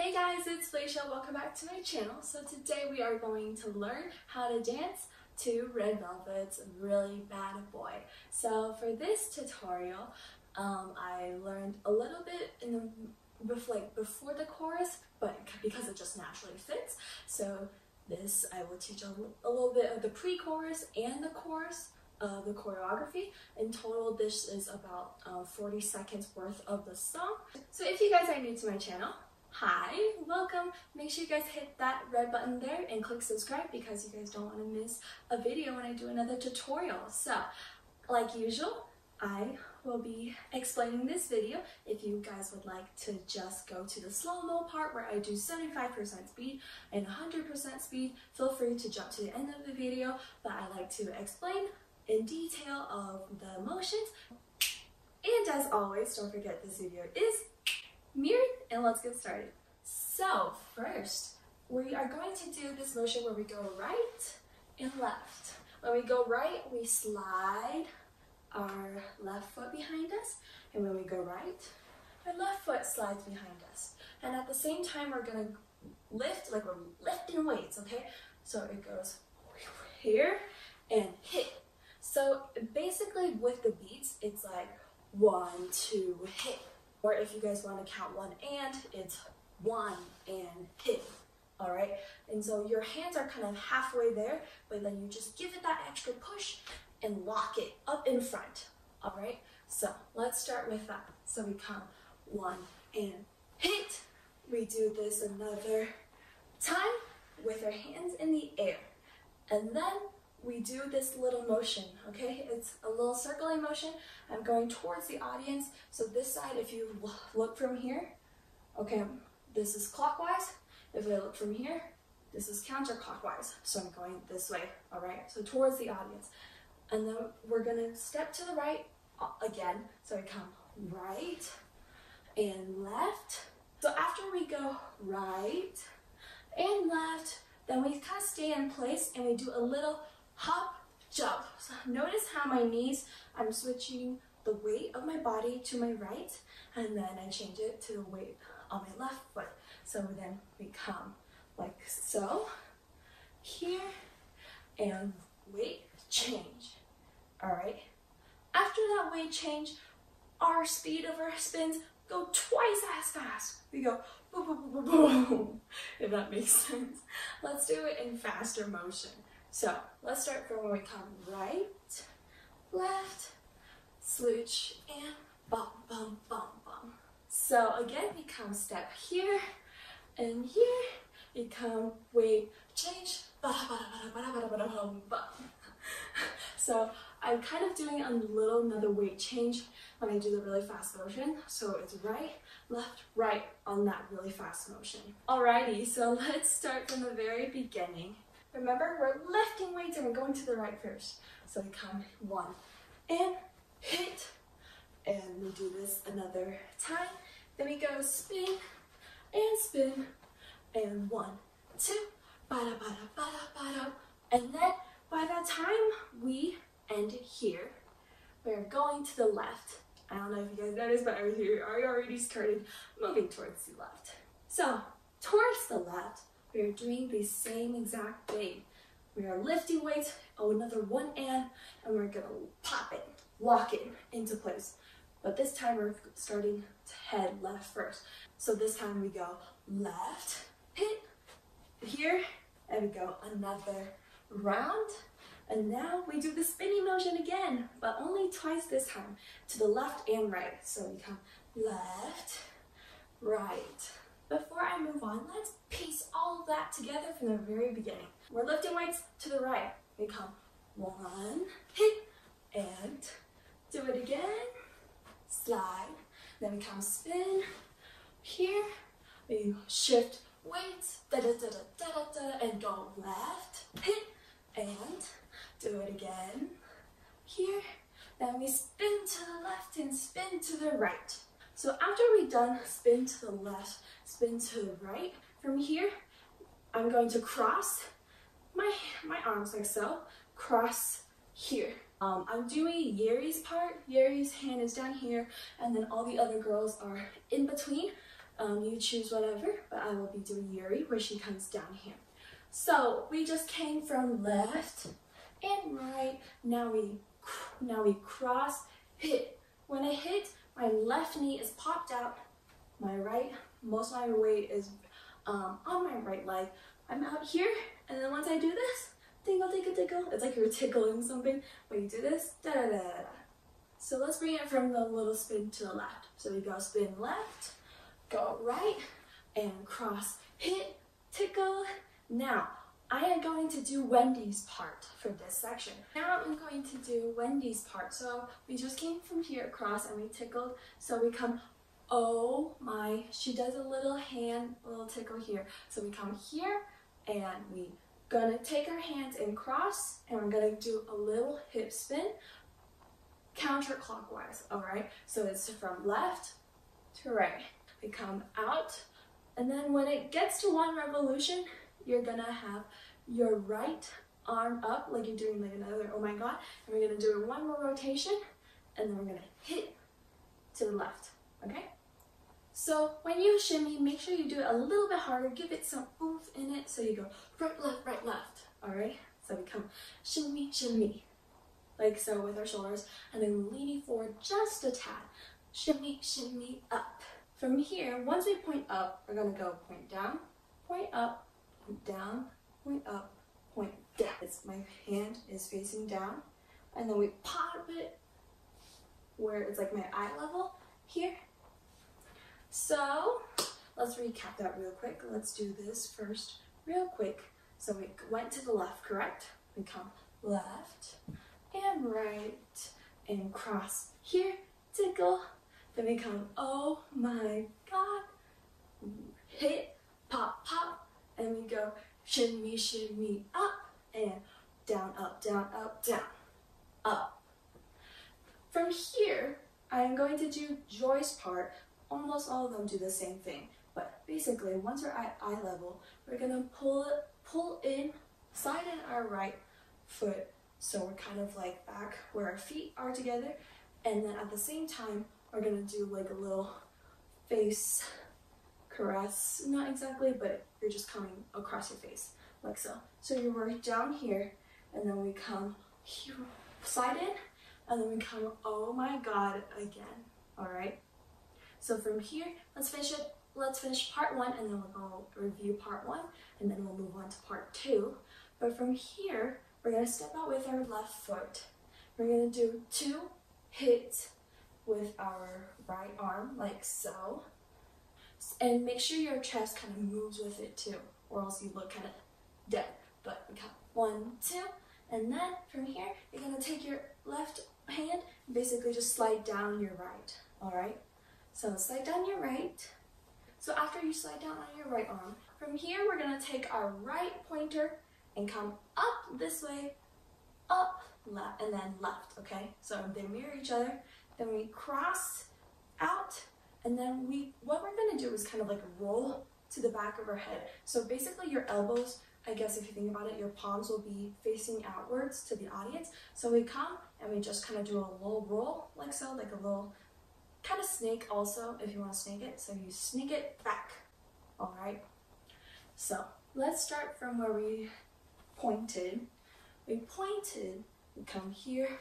Hey guys, it's Felicia. Welcome back to my channel. So today we are going to learn how to dance to Red Velvet's Really Bad Boy. So for this tutorial, I learned a little bit before the chorus, but because it just naturally fits. So this I will teach a little bit of the pre-chorus and the chorus. The choreography. In total, this is about 40 seconds worth of the song. So if you guys are new to my channel, hi, welcome. Make sure you guys hit that red button there and click subscribe because you guys don't want to miss a video when I do another tutorial. So, like usual, I will be explaining this video. If you guys would like to just go to the slow-mo part where I do 75% speed and 100% speed, feel free to jump to the end of the video, but I like to explain in detail of the motions. And as always, don't forget this video is mirrored, and let's get started. So first, we are going to do this motion where we go right and left. When we go right, we slide our left foot behind us, and when we go right, our left foot slides behind us. And at the same time, we're gonna lift like we're lifting weights, okay? So it goes here and hit. So basically with the beats, it's like 1, 2, hit. Or if you guys want to count 1 and, it's 1 and hit. All right. And so your hands are kind of halfway there, but then you just give it that extra push and lock it up in front. All right. So let's start with that. So we count 1 and hit. We do this another time with our hands in the air. And then we do this little motion, okay? It's a little circling motion. I'm going towards the audience. So this side, if you look from here, okay, this is clockwise. If I look from here, this is counterclockwise. So I'm going this way, all right? So towards the audience. And then we're gonna step to the right again. So I come right and left. So after we go right and left, then we kind of stay in place and we do a little hop, jump. So notice how my knees, I'm switching the weight of my body to my right, and then I change it to the weight on my left foot. So then we come like so, here, and weight change. All right. After that weight change, our speed of our spins go twice as fast. We go boom, boom, boom, boom, boom, if that makes sense. Let's do it in faster motion. So let's start from when we come right, left, switch, and bum, bum, bum, bum. So again, we come step here and here. We come weight change, bada, bada, bada, bada, bada, bum, bum. So I'm kind of doing another weight change when I do the really fast motion. So it's right, left, right on that really fast motion. Alrighty, so let's start from the very beginning. Remember, we're lifting weights and we're going to the right first. So we come 1 and hit, and we do this another time. Then we go spin, and 1, 2, bada, bada, bada, bada. And then by that time we end here, we're going to the left. I don't know if you guys noticed, but I already started moving towards the left. So towards the left, we are doing the same exact thing. We are lifting weights, another 1 and we're gonna pop it, lock it into place. But this time we're starting to head left first. So this time we go left, hit, here, and we go another round. And now we do the spinning motion again, but only twice this time, to the left and right. So we come left, right. Before I move on, let's piece all of that together from the very beginning. We're lifting weights to the right. We come 1, hit, and do it again, slide. Then we come spin, here, we shift weights, da da da da da da, and go left, hit, and do it again, here. Then we spin to the left and spin to the right. So after we've done spin to the left, spin to the right, from here, I'm going to cross my arms like so, cross here. I'm doing Yeri's part. Yeri's hand is down here, and then all the other girls are in between. You choose whatever, but I will be doing Yuri, where she comes down here. So we just came from left and right. Now we cross, hit. When I hit, my left knee is popped out. My right, most of my weight is on my right leg. I'm out here, and then once I do this, tingle, tingle, tingle. It's like you're tickling something. When you do this, da da da da da. So let's bring it from the little spin to the left. So we go spin left, go right, and cross, hit, tickle. Now, I am going to do Wendy's part for this section. Now I'm going to do Wendy's part. So we just came from here across and we tickled. So we come, oh my, she does a little hand, a little tickle here. So we come here and we gonna take our hands and cross, and we're gonna do a little hip spin counterclockwise, all right? So it's from left to right. We come out, and then when it gets to one revolution, you're gonna have your right arm up like you're doing like another oh my god, and we're gonna do one more rotation, and then we're gonna hit to the left, okay? So when you shimmy, make sure you do it a little bit harder, give it some oomph in it, so you go right, left, all right? So we come shimmy, shimmy, like so with our shoulders, and then leaning forward just a tad, shimmy, shimmy, up. From here, once we point up, we're gonna go point down, point up, point down, point up, point down. My hand is facing down, and then we pop it where it's like my eye level here. So let's recap that real quick. Let's do this first real quick. So we went to the left, correct? We come left and right and cross here, tickle. Then we come, oh my god, hit, pop, pop, and we go shimmy, shimmy, up and down, up, down, up, down, up. From here, I am going to do Joy's part. Almost all of them do the same thing, but basically once we're at eye level, we're gonna pull in, slide in our right foot, so we're kind of like back where our feet are together, and then at the same time, we're gonna do like a little face caress, not exactly, but you're just coming across your face, like so. So you work down here, and then we come here, slide in, and then we come, oh my god, again, all right? So from here, let's finish part one, and then we'll go review part one, and then we'll move on to part two. But from here, we're gonna step out with our left foot. We're gonna do 2 hits with our right arm, like so. And make sure your chest kind of moves with it too, or else you look kind of dead. But we count 1, 2, and then from here, you're gonna take your left hand and basically just slide down your right, all right? So slide down your right. So after you slide down on your right arm, from here we're gonna take our right pointer and come up this way, up, left, and then left, okay? So they mirror each other. Then we cross out, and then what we're gonna do is kind of like roll to the back of our head. So basically your elbows, I guess if you think about it, your palms will be facing outwards to the audience. So we come and we just kind of do a little roll, like so, like a little kind of snake also, if you want to snake it. So you sneak it back, all right? So let's start from where we pointed. We come here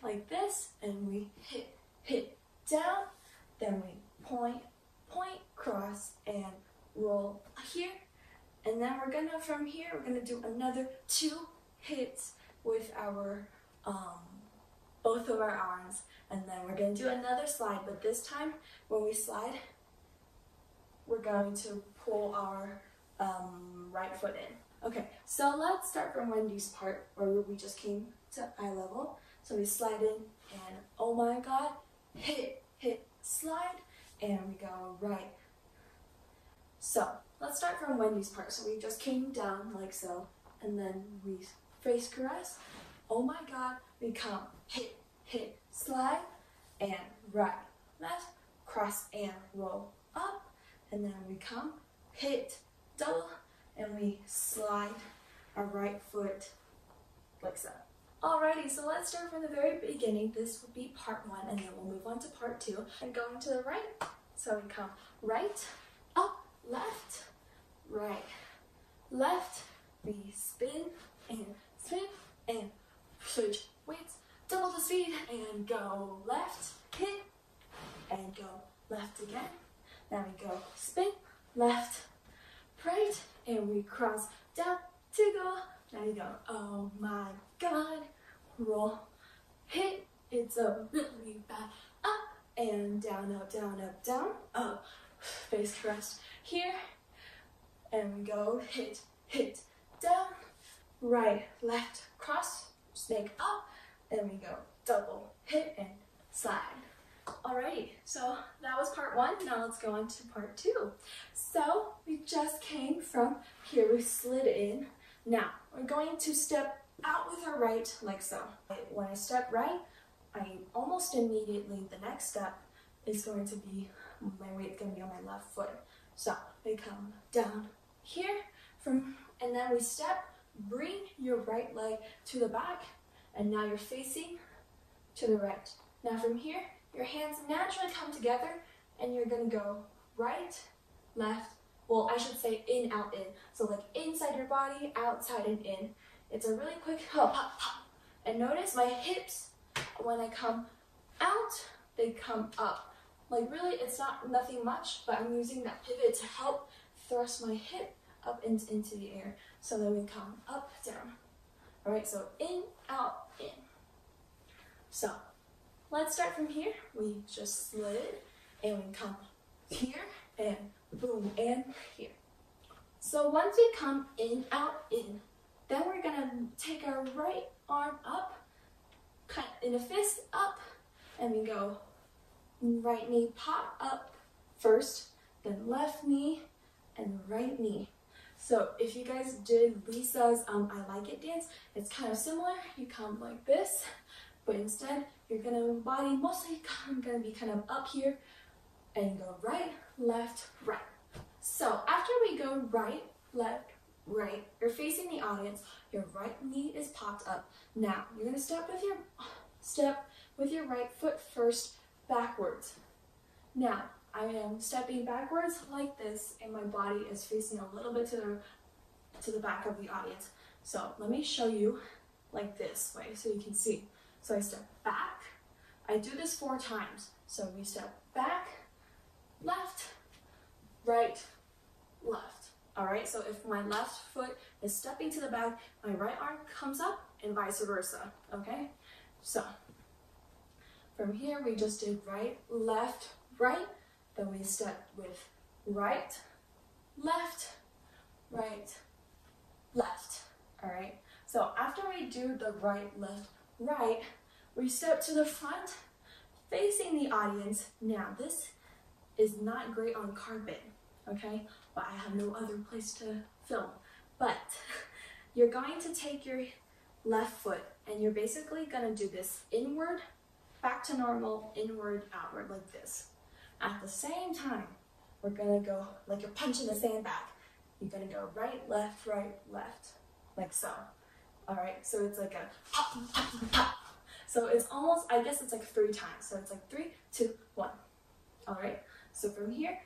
like this, and we hit down, then we point, cross, and roll here. And then we're gonna, from here, we're gonna do another 2 hits with our, both of our arms. And then we're gonna do another slide, but this time, when we slide, we're going to pull our right foot in. Okay, so let's start from Wendy's part, where we just came to eye level. So we slide in, and oh my god, hit, slide, and we go right. So let's start from Wendy's part. So we just came down like so, and then we face caress. Oh my god, we come hit, slide, and right, left, cross, and roll up, and then we come, hit, double, and we slide our right foot like so. Alrighty, so let's start from the very beginning. This will be part 1, and then we'll move on to part 2. And going to the right, So we come right, up, left, right, left. We spin and switch weights, double the speed, and go left, hit, and go left again. Now we go spin, left, right, and we cross down to go. Now we go, oh my god, roll, hit, it's a really bad, up, and down, up, down, up, down, up, face rest here, and we go, hit, down, right, left, cross, snake up, and we go double, hit, and slide. Alrighty, so that was part one. Now let's go on to part two. So we just came from here, we slid in. Now we're going to step out with our right like so. When I step right, I almost immediately, the next step is going to be, my weight's going to be on my left foot. So we come down here, and then we step, bring your right leg to the back, and now you're facing to the right. Now from here, your hands naturally come together, and you're gonna go right, left, well, I should say in, out, in. So like inside your body, outside and in. It's a really quick pop, pop. And notice my hips, when I come out, they come up. Like really, it's nothing much, but I'm using that pivot to help thrust my hip up into the air. So then we come up, down. All right, so in, out, in. So let's start from here. We just slid, and we come here, and boom, and here. So once we come in, out, in, then we're gonna take our right arm up, kind of in a fist up, and we go right knee pop up first, then left knee, and right knee. So if you guys did Lisa's I Like It dance, it's kind of similar. You come like this, but instead you're gonna body mostly gonna be kind of up here, and go right, left, right. So after we go right, left, right, you're facing the audience, your right knee is popped up. Now you're gonna step with your right foot first backwards. Now I am stepping backwards like this, and my body is facing a little bit to the back of the audience. So let me show you like this way so you can see. So I step back. I do this 4 times. So we step back, left, right, left. All right, so if my left foot is stepping to the back, my right arm comes up and vice versa, okay? So from here, we just did right, left, right. Then we step with right, left, right, left, all right? So after we do the right, left, right, we step to the front, facing the audience. Now this is not great on carpet, okay? But I have no other place to film. But you're going to take your left foot, and you're basically gonna do this inward, back to normal, inward, outward, like this. At the same time, we're gonna go like you're punching the sandbag. You're gonna go right, left, like so. All right, so it's like a pop, pop, pop. So it's almost, I guess it's like 3 times. So it's like 3, 2, 1. All right, so from here,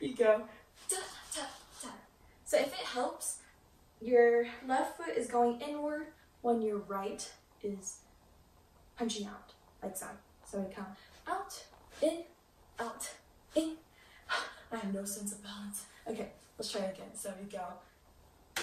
you go da, da, da. So if it helps, your left foot is going inward when your right is punching out, like so. So we come out, in, out, in. I have no sense of balance. Okay, let's try it again. So we go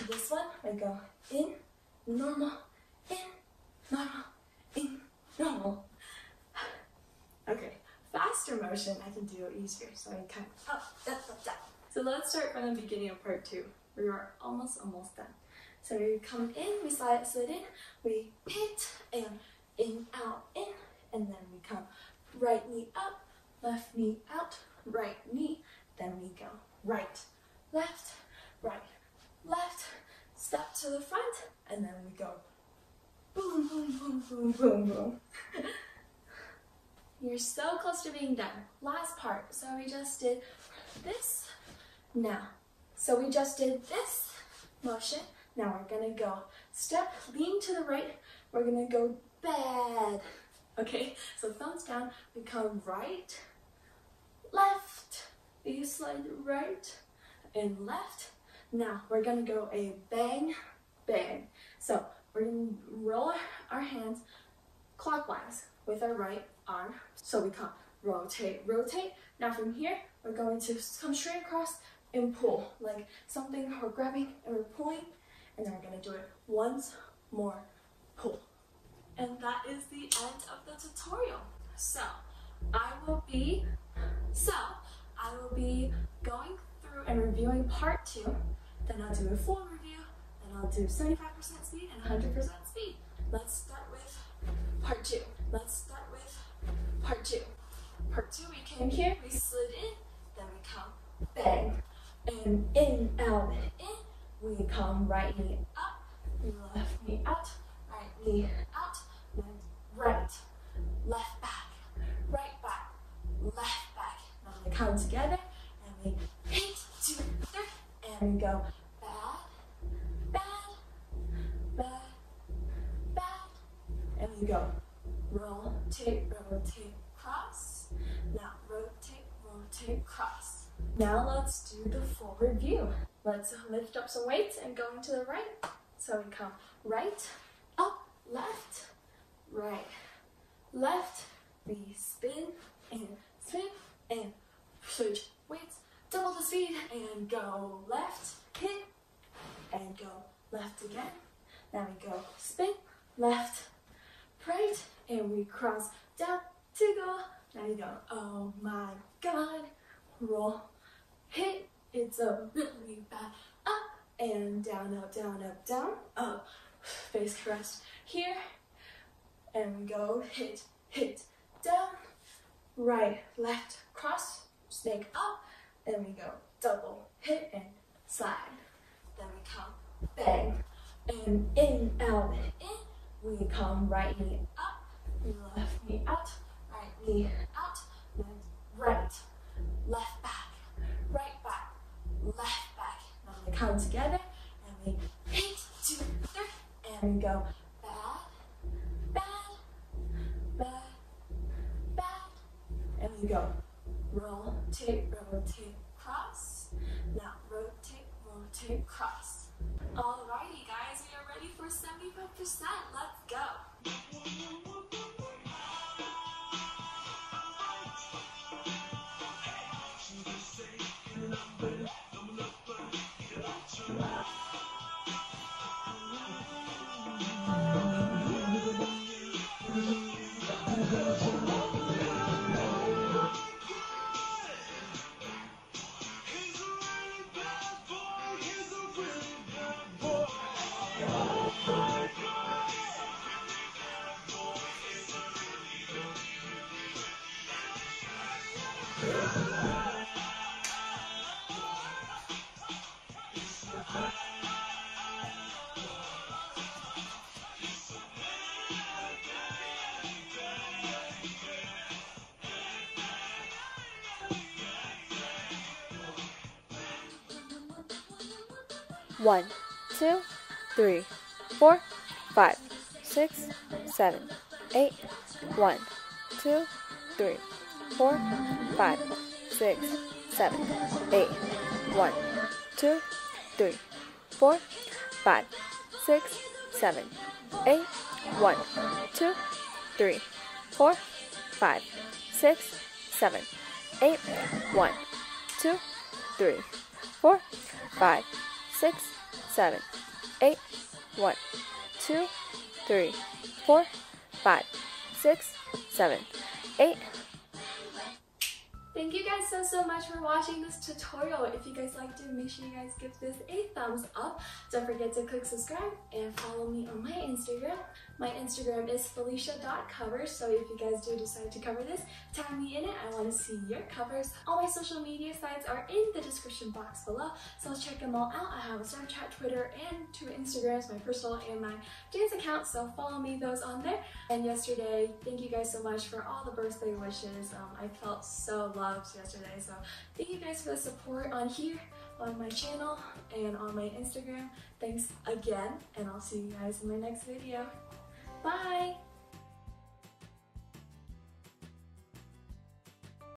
this one, I go in, normal, in, normal, in, normal. Okay, faster motion, I can do it easier. So I kind of up, down, up, down. So let's start from the beginning of part 2. We are almost done. So we come in, we slide in, we hit, and in, out, in, and then we come right knee up, left knee out, right knee, then we go right, left, step to the front, and then we go boom, boom, boom, boom, boom, boom. You're so close to being done. Last part. So we just did this. Now, so we just did this motion. Now we're gonna go step, lean to the right. We're gonna go bad. Okay, so thumbs down. We come right, left, you slide right and left. Now we're gonna go a bang, bang. So we're gonna roll our hands clockwise with our right arm. So we come rotate, rotate. Now from here, we're going to come straight across and pull, like something we're grabbing and we're pulling. And then we're gonna do it once more, pull. And that is the end of the tutorial. So I will be going through and reviewing part 2, then I'll do a full review, then I'll do 75% speed and 100% speed. Let's start with part 2. Part 2, we came here, we slid in, then we come bang, and in, out, in. We come right knee up, left knee out, right knee out, then right, left back, right back, left back. Now we come together, and we hit, 2, 3, and we go bad, bad, bad, bad, and we go rotate, rotate, cross. Now rotate, rotate, cross. Now let's do the full review. Let's lift up some weights and go into the right. So we come right, up, left, right, left. We spin and switch weights, double the speed and go left, hit, and go left again. Now we go spin, left, right, and we cross down to go. Now you go, oh my God, roll, hit, it's a really bad, up, and down, up, down, up, down, up, face rest here, and we go, hit, hit, down, right, left, cross, snake up, and we go, double, hit, and slide, then we come, bang, and in, out, in, we come right knee up, left knee out, right knee out, then right, left back, right back, left back. Now we come together and we hit, 2, 3, and we go bad, bad, bad, bad, and we go rotate, rotate, cross. Now rotate, rotate, cross. Alrighty guys, we are ready for 75%. Let's go. One, 2, 3, 4, 5, 6, 7, 8. 1, 2, 3, 4, 5, 6, 7, 8. 1, 2, 3, 4, 5, 6, 7, 8. 1, 2, 3, 4, 5, 6, 7, 8. 1, 2, 3, 4, 5, 6, 7, 8. 1, 2, 3, 4, 5, 6, 7, 8. Thank you guys so much for watching this tutorial. If you guys liked it, make sure you guys give this a thumbs up. Don't forget to click subscribe and follow me on my Instagram. My Instagram is felicia.covers, so if you guys do decide to cover this, tag me in it. I want to see your covers. All my social media sites are in the description box below, so check them all out. I have a Snapchat, Twitter, and 2 Instagrams, my personal and my dance account, so follow me those on there. And yesterday, thank you guys so much for all the birthday wishes. I felt so loved yesterday, so thank you guys for the support on here, on my channel, and on my Instagram. Thanks again, and I'll see you guys in my next video. Bye!